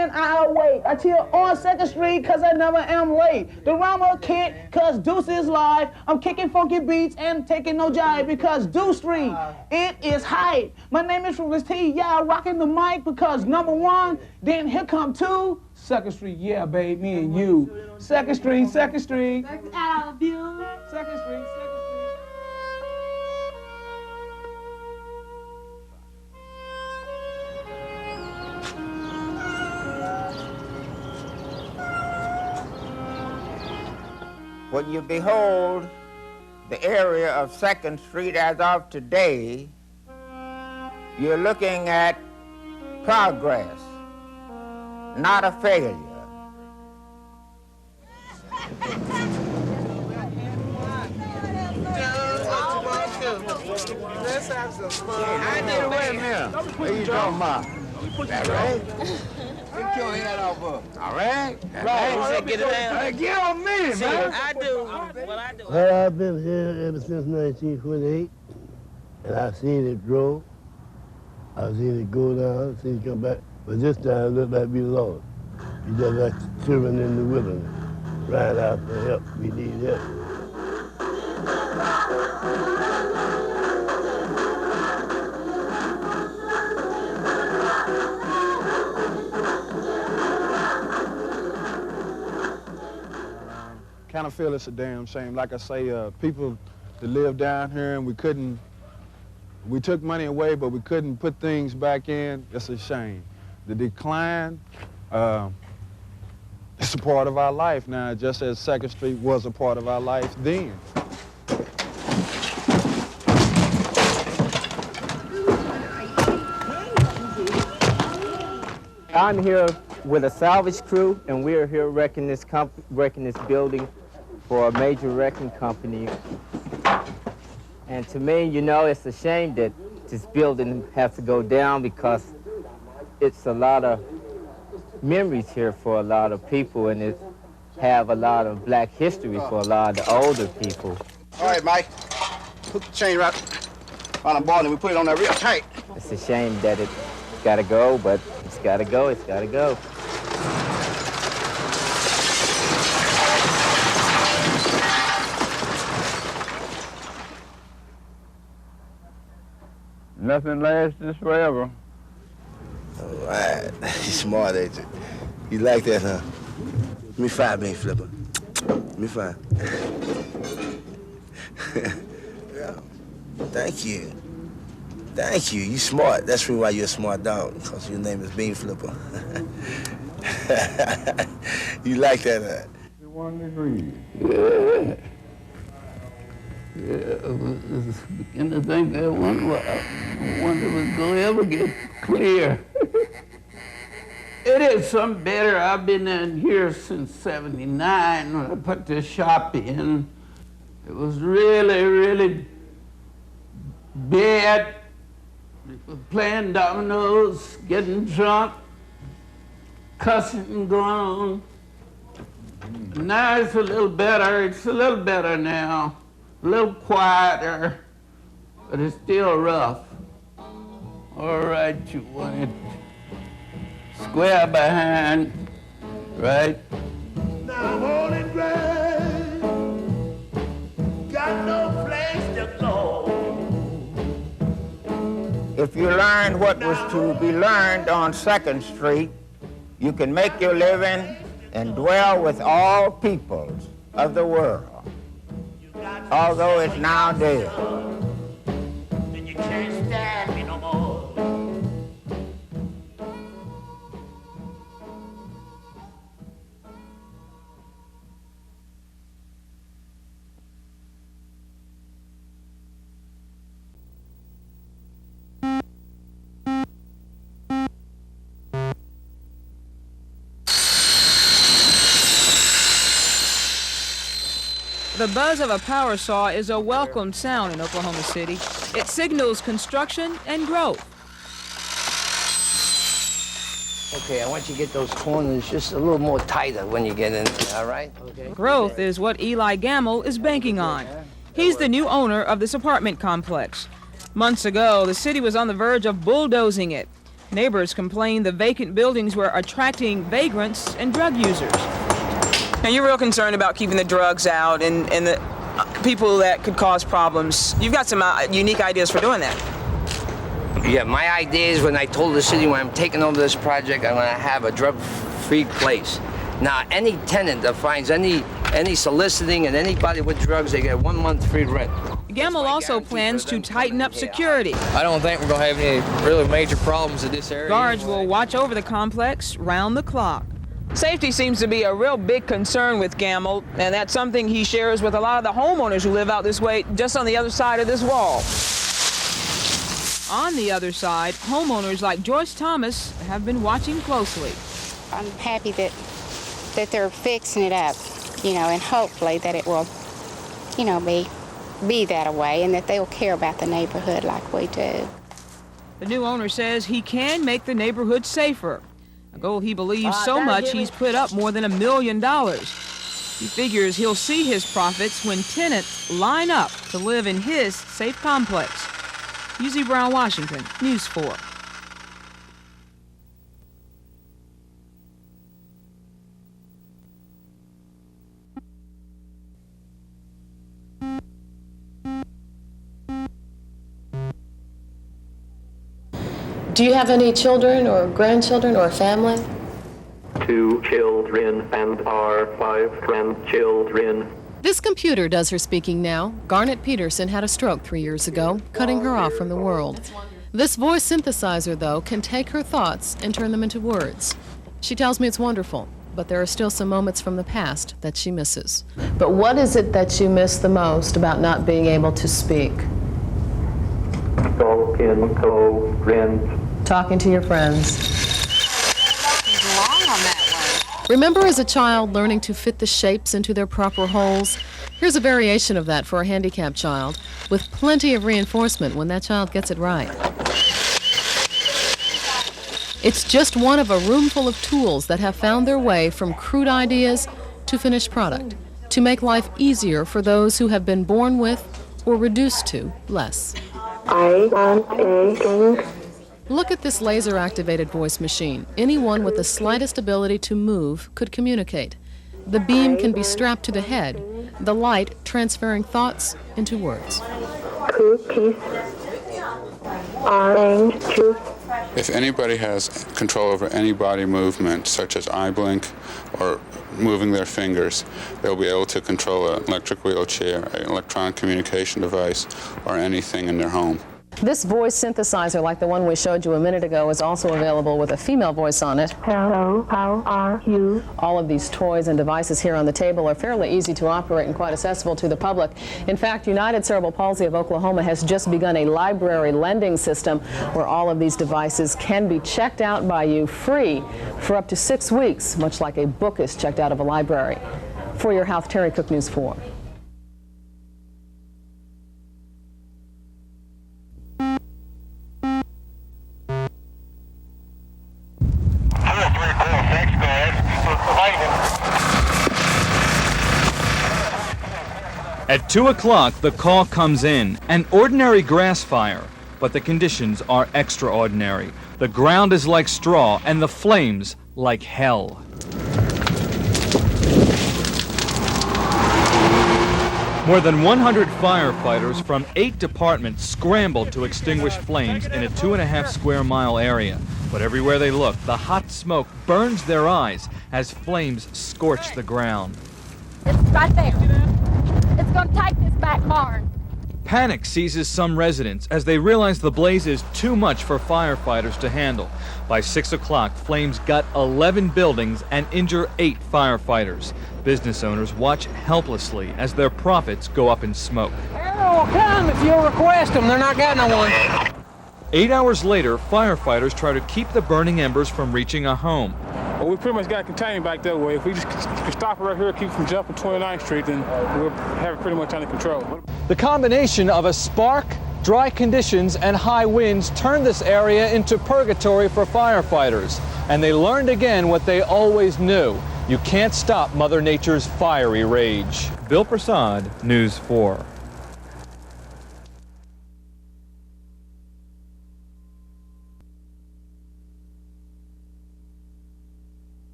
when I awake. I chill on 2nd Street cause I never am late. The Rama kick cause Deuce is live. I'm kicking funky beats and taking no jive because Deuce Street, it is hype. My name is Fruitless T, yeah, rocking the mic because number 1, then here come 2. 2nd Street, yeah, babe, me and you. 2nd Street, 2nd Street. I love you. 2nd Street, 2nd Street. When you behold the area of 2nd Street as of today, you're looking at progress, not a failure. Let's have some fun. I did it with him. What you talking about? That right? Get your head off of. All right? Right. Get it down. Get on me, See, man. I do what I do. Well, I've been here ever since 1928, and I've seen it grow. I've seen it go down, I've seen it come back. But this time, it looked like we lost. We just like children in the wilderness, crying out for help. We need help. Kind of feel it's a damn shame. Like I say, people that live down here and we took money away, but we couldn't put things back in. It's a shame. The decline, it's a part of our life now, just as 2nd Street was a part of our life then. I'm here with a salvage crew, and we're here wrecking this building for a major wrecking company. And to me, you know, it's a shame that this building has to go down because it's a lot of memories here for a lot of people, and it have a lot of black history for a lot of the older people. All right, Mike. Hook the chain right on the ball and we put it on there real tight. It's a shame that it's gotta go, but it's gotta go, it's gotta go. Nothing lasts forever. All right. You smart, ain't you? You like that, huh? Give me 5, man, Flipper. Give me 5. Yeah. Thank you. Thank you. You smart. That's really why you're a smart dog, because your name is Bean Flipper. You like that, huh? 1 degree. Yeah. Yeah, I was beginning to think that one was going to ever get clear. It is some better. I've been in here since '79 when I put this shop in. It was really, really bad. Playing dominoes, getting drunk, cussing and going on. Now it's a little better. It's a little better now. A little quieter, but it's still rough. All right, you want it square behind, right? Now I'm holding ground, got no place to go. If you learned what was to be learned on 2nd Street, you can make your living and dwell with all peoples of the world. Although it's now dead. Then you can't stand me no more. The buzz of a power saw is a welcomed sound in Oklahoma City. It signals construction and growth. Okay, I want you to get those corners just a little more tighter when you get in there, all right? Okay. Growth is what Eli Gamble is banking on. He's the new owner of this apartment complex. Months ago, the city was on the verge of bulldozing it. Neighbors complain the vacant buildings were attracting vagrants and drug users. Now, you're real concerned about keeping the drugs out and the people that could cause problems. You've got some unique ideas for doing that. Yeah, my idea is when I told the city when I'm taking over this project, I'm going to have a drug-free place. Now, any tenant that finds any soliciting and anybody with drugs, they get 1 month free rent. Gamble also plans to tighten up security. I don't think we're going to have any really major problems in this area. Guards will watch over the complex round the clock. Safety seems to be a real big concern with Gamble, and that's something he shares with a lot of the homeowners who live out this way, just on the other side of this wall. On the other side, homeowners like Joyce Thomas have been watching closely. I'm happy that they're fixing it up, you know, and hopefully that it will, you know, be that way and that they'll care about the neighborhood like we do. The new owner says he can make the neighborhood safer, a goal he believes so much he's put up more than $1 million. He figures he'll see his profits when tenants line up to live in his safe complex. UZ Brown, Washington, News 4. Do you have any children or grandchildren or a family? 2 children and our 5 grandchildren. This computer does her speaking now. Garnet Peterson had a stroke 3 years ago, cutting her off from the world. This voice synthesizer, though, can take her thoughts and turn them into words. She tells me it's wonderful, but there are still some moments from the past that she misses. But what is it that you miss the most about not being able to speak? Talking to friends. Talking to your friends. Remember as a child learning to fit the shapes into their proper holes? Here's a variation of that for a handicapped child, with plenty of reinforcement when that child gets it right. It's just one of a room full of tools that have found their way from crude ideas to finished product, to make life easier for those who have been born with or reduced to less. I want a Look at this laser-activated voice machine. Anyone with the slightest ability to move could communicate. The beam can be strapped to the head, the light transferring thoughts into words. Cookies, orange juice. If anybody has control over any body movement, such as eye blink or moving their fingers, they'll be able to control an electric wheelchair, an electronic communication device, or anything in their home. This voice synthesizer, like the one we showed you a minute ago, is also available with a female voice on it. Hello, how are you? All of these toys and devices here on the table are fairly easy to operate and quite accessible to the public. In fact, United Cerebral Palsy of Oklahoma has just begun a library lending system where all of these devices can be checked out by you free for up to 6 weeks, much like a book is checked out of a library. For your health, Terry Cook, News 4. At 2 o'clock, the call comes in, an ordinary grass fire, but the conditions are extraordinary. The ground is like straw, and the flames like hell. More than 100 firefighters from 8 departments scrambled to extinguish flames in a 2.5 square mile area. But everywhere they look, the hot smoke burns their eyes as flames scorch the ground. It's right there. It's going to take this back barn. Panic seizes some residents as they realize the blaze is too much for firefighters to handle. By 6 o'clock, flames gut 11 buildings and injure 8 firefighters. Business owners watch helplessly as their profits go up in smoke. Arrow will come if you'll request them. They're not got no one. 8 hours later, firefighters try to keep the burning embers from reaching a home. Well, we pretty much got it contained back that way. If we just stop it right here, keep it from jumping 29th Street, then we'll have it pretty much under control. The combination of a spark, dry conditions, and high winds turned this area into purgatory for firefighters. And they learned again what they always knew. You can't stop Mother Nature's fiery rage. Bill Prasad, News 4.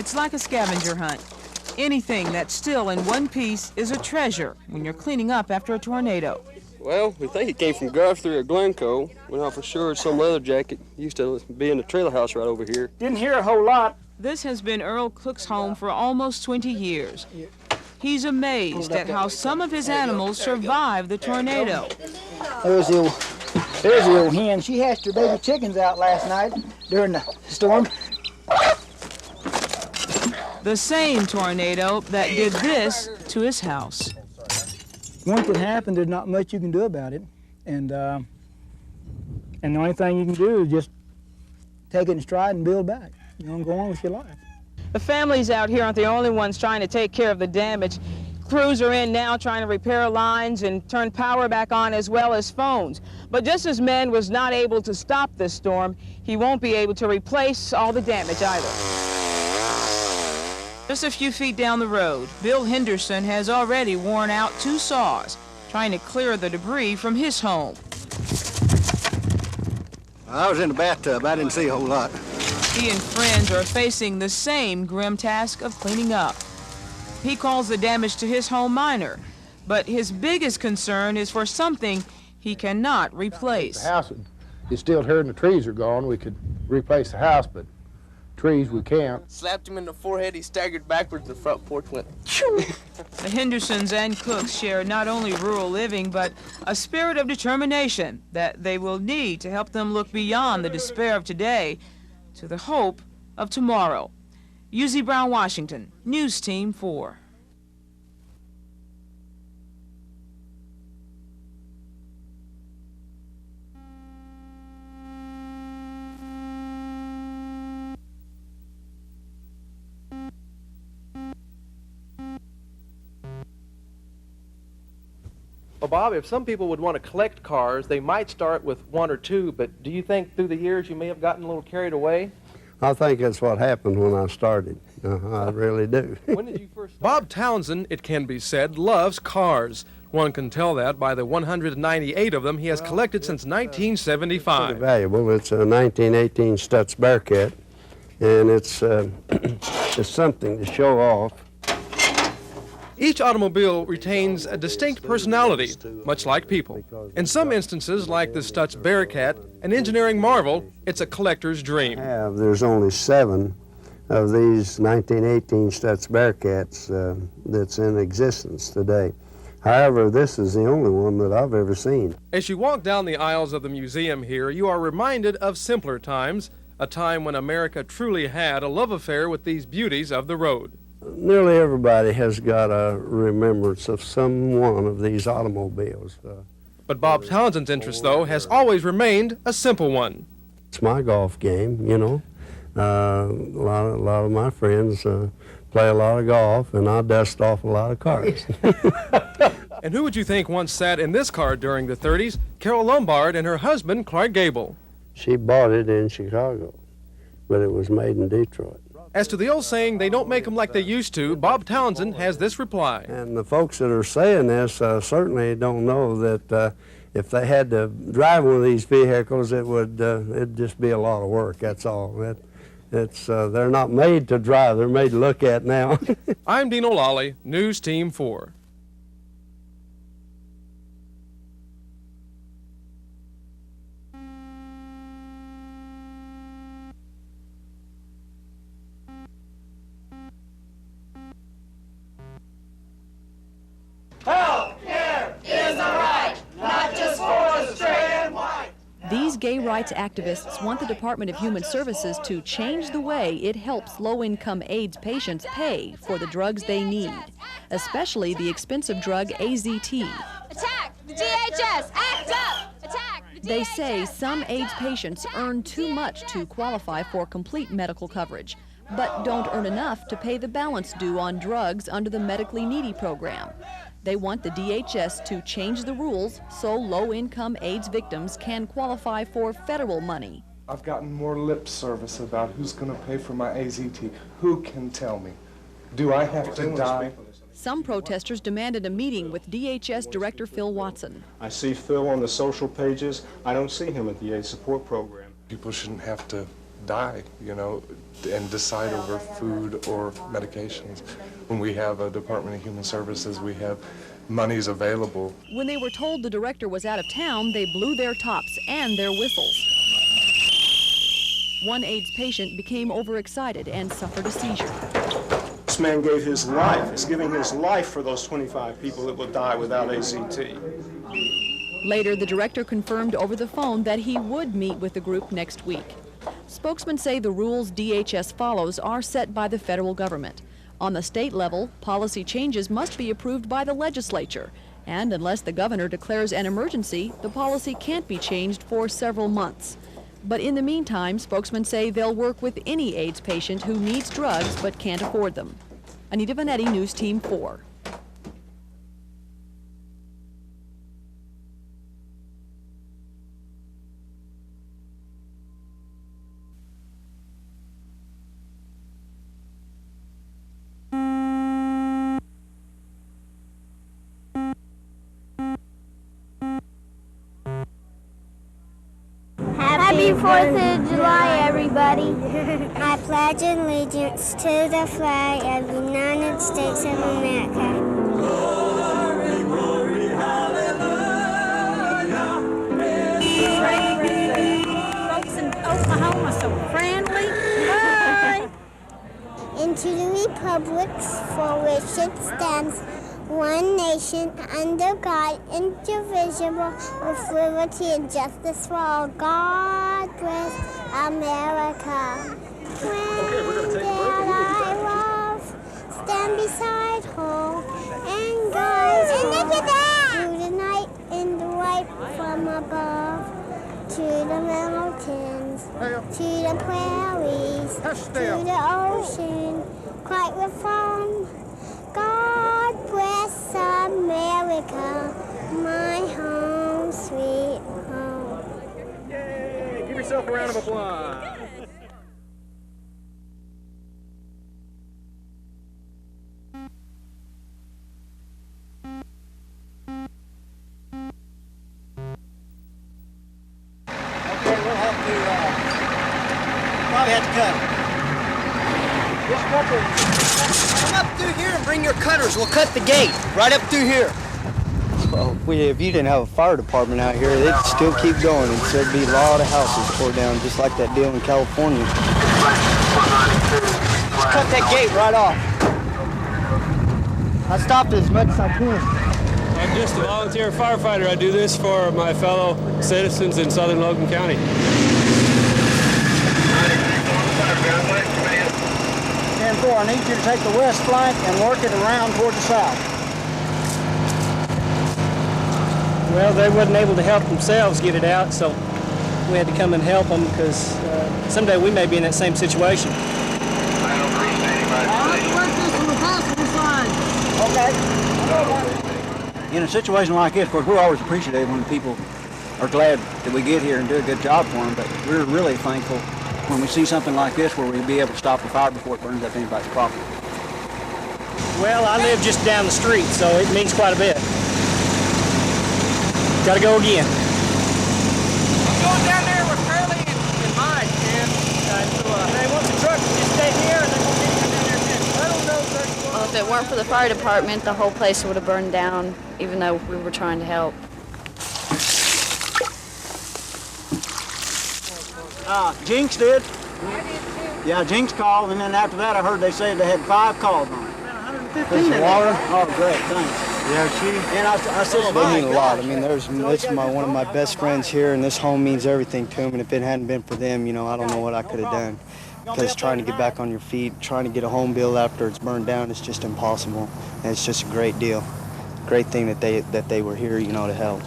It's like a scavenger hunt. Anything that's still in one piece is a treasure when you're cleaning up after a tornado. Well, we think it came from Guthrie or Glencoe. We're not for sure. It's some leather jacket. Used to be in the trailer house right over here. Didn't hear a whole lot. This has been Earl Cook's home for almost 20 years. He's amazed at how some of his animals survived the tornado. There's the old hen. She hatched her baby chickens out last night during the storm. The same tornado that did this to his house. Once it happened, there's not much you can do about it. And the only thing you can do is just take it in stride and build back. You know, and go on with your life. The families out here aren't the only ones trying to take care of the damage. Crews are in now trying to repair lines and turn power back on as well as phones. But just as Men was not able to stop this storm, he won't be able to replace all the damage either. Just a few feet down the road, Bill Henderson has already worn out 2 saws trying to clear the debris from his home. I was in the bathtub. I didn't see a whole lot. He and friends are facing the same grim task of cleaning up. He calls the damage to his home minor, but his biggest concern is for something he cannot replace. The house is still here and the trees are gone. We could replace the house, but trees we can't. Slapped him in the forehead, he staggered backwards, the front porch went. The Hendersons and Cooks share not only rural living, but a spirit of determination that they will need to help them look beyond the despair of today to the hope of tomorrow. Uzi Brown, Washington, News Team 4. Well, Bob, if some people would want to collect cars, they might start with 1 or 2, but do you think through the years you may have gotten a little carried away? I think that's what happened when I started. I really do. When did you first start? Bob Townsend, it can be said, loves cars. One can tell that by the 198 of them he has collected since 1975. It's valuable. It's a 1918 Stutz Bearcat, and it's it's something to show off. Each automobile retains a distinct personality, much like people. In some instances, like the Stutz Bearcat, an engineering marvel, it's a collector's dream. There's only 7 of these 1918 Stutz Bearcats that's in existence today. However, this is the only one that I've ever seen. As you walk down the aisles of the museum here, you are reminded of simpler times, a time when America truly had a love affair with these beauties of the road. Nearly everybody has got a remembrance of some one of these automobiles. But Bob Townsend's interest, though, has always remained a simple one. It's my golf game, you know. A lot of my friends play a lot of golf, and I dust off a lot of cars. And who would you think once sat in this car during the 30s? Carol Lombard and her husband, Clark Gable. She bought it in Chicago, but it was made in Detroit. As to the old saying, they don't make them like they used to, Bob Townsend has this reply. And the folks that are saying this certainly don't know that if they had to drive one of these vehicles, it'd just be a lot of work, that's all. They're not made to drive, they're made to look at now. I'm Dean O'Lally, News Team 4. Healthcare is a right, not just for the straight and white. These gay rights activists want the Department of Human Services to change the way it helps low-income AIDS patients pay for the drugs they need, especially the expensive drug AZT. Attack the DHS! Act up! Attack the DHS! They say some AIDS patients earn too much to qualify for complete medical coverage, but don't earn enough to pay the balance due on drugs under the medically needy program. They want the DHS to change the rules so low-income AIDS victims can qualify for federal money. I've gotten more lip service about who's going to pay for my AZT. Who can tell me? Do I have to die? Some protesters demanded a meeting with DHS Director Phil Watson. I see Phil on the social pages. I don't see him at the AIDS support program. People shouldn't have to die, you know, and decide over food or medications. When we have a Department of Human Services, we have monies available. When they were told the director was out of town, they blew their tops and their whistles. One AIDS patient became overexcited and suffered a seizure. This man gave his life, is giving his life for those 25 people that will die without AZT. Later, the director confirmed over the phone that he would meet with the group next week. Spokesmen say the rules DHS follows are set by the federal government. On the state level, policy changes must be approved by the legislature, and unless the governor declares an emergency, the policy can't be changed for several months. But in the meantime, spokesmen say they'll work with any AIDS patient who needs drugs but can't afford them. Anita Vanetti, News Team 4. Happy 4th of July, everybody. I pledge allegiance to the flag of the United States of America. Glory, glory, hallelujah. Folks in Oklahoma so friendly. Bye. And to the republics for which it stands, one nation, under God, indivisible, with liberty and justice for all. God bless America. When that I love, stand beside home and guide through the night in the light from above, to the mountains, to the prairies, to the ocean, quite with foam. God bless America, my home, sweet home. Yay! Give yourself a round of applause. Okay, we'll have to, probably have to cut it. Just cut it. Come up through here and bring your cutters. We'll cut the gate right up through here. Well, if you didn't have a fire department out here, they'd still keep going, and so there'd be a lot of houses tore down, just like that deal in California. Just cut that gate right off. I stopped it as much as I can. I'm just a volunteer firefighter. I do this for my fellow citizens in southern Logan County. 10-4, I need you to take the west flank and work it around toward the south. Well, they wasn't able to help themselves get it out, so we had to come and help them because someday we may be in that same situation. Okay. In a situation like this, of course, we're always appreciative when people are glad that we get here and do a good job for them, but we're really thankful when we see something like this where we'll be able to stop the fire before it burns up anybody's property. Well, I live just down the street, so it means quite a bit. Gotta go again. I'm going down there with Curly and Mike, man. Hey, once the truck just stay here, and then we'll get down there too. I don't know, Well, if it weren't for the fire department, the whole place would have burned down, even though we were trying to help. Jinx did. Yeah, Jinx called, and then after that I heard they said they had 5 calls on it. There's some water? Oh, great, thanks. Yeah, and I said, They mean a lot. I mean, this is one of my best friends here, and this home means everything to him, and if it hadn't been for them, you know, I don't know what I could have done. Because trying to get back on your feet, trying to get a home built after it's burned down, it's just impossible. And it's just a great deal. Great thing that they were here, you know, to help.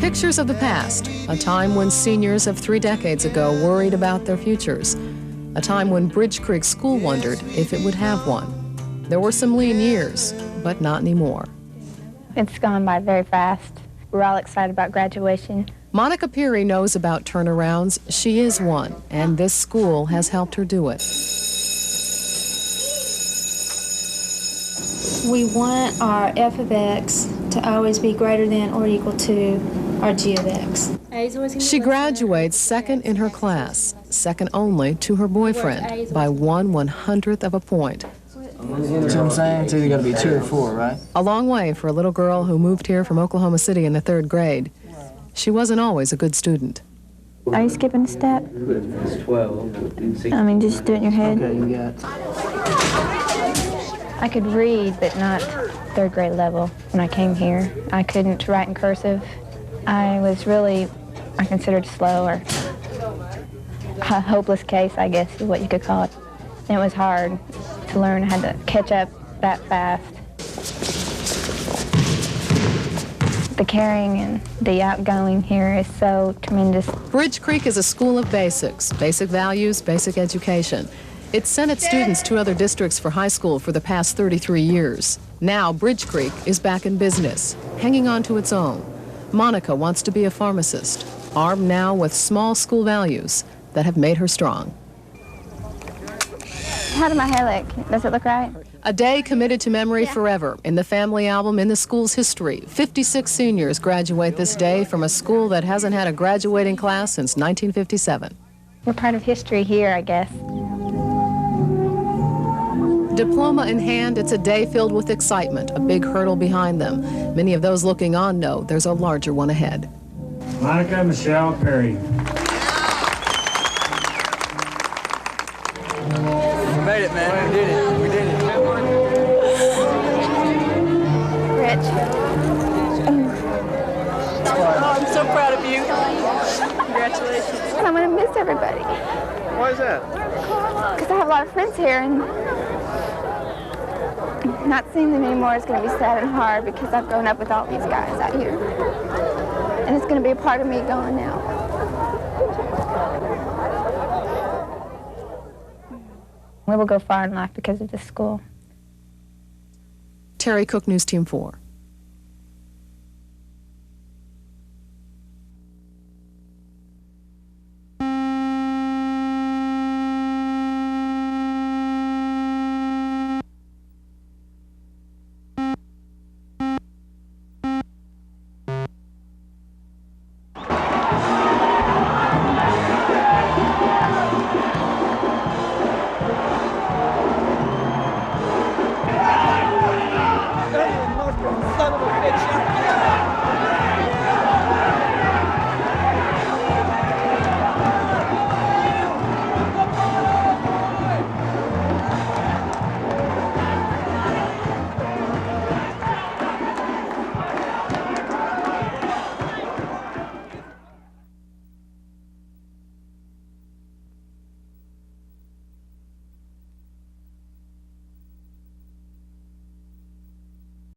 Pictures of the past, a time when seniors of 3 decades ago worried about their futures, a time when Bridge Creek School wondered if it would have one. There were some lean years, but not anymore. It's gone by very fast. We're all excited about graduation. Monica Peary knows about turnarounds. She is one, and this school has helped her do it. We want our f of x to always be greater than or equal to our g of x. She graduates second in her class, second only to her boyfriend, by 1/100th of a point. You know what I'm saying? It's either got to be 2 or 4, right? A long way for a little girl who moved here from Oklahoma City in the 3rd grade. She wasn't always a good student. Are you skipping a step? It's 12. I mean, just do it in your head. Okay, you got. I could read, but not 3rd grade level when I came here. I couldn't write in cursive. I was really, I considered slow, or a hopeless case, I guess is what you could call it. And it was hard to learn. I had to catch up that fast. The caring and the outgoing here is so tremendous. Bridge Creek is a school of basics, basic values, basic education. It's sent its students to other districts for high school for the past 33 years. Now Bridge Creek is back in business, hanging on to its own. Monica wants to be a pharmacist, armed now with small school values that have made her strong. How did my hair look? Does it look right? A day committed to memory forever in the family album in the school's history. 56 seniors graduate this day from a school that hasn't had a graduating class since 1957. We're part of history here, I guess. Diploma in hand, it's a day filled with excitement, a big hurdle behind them. Many of those looking on know there's a larger one ahead. Monica Michelle Perry. We made it, man. We did it. We did it. Rich. Oh, I'm so proud of you. Congratulations. I'm going to miss everybody. Why is that? Because I have a lot of friends here, and not seeing them anymore is going to be sad and hard because I've grown up with all these guys out here. And it's going to be a part of me gone now. We will go far in life because of this school. Terry Cook, News Team 4.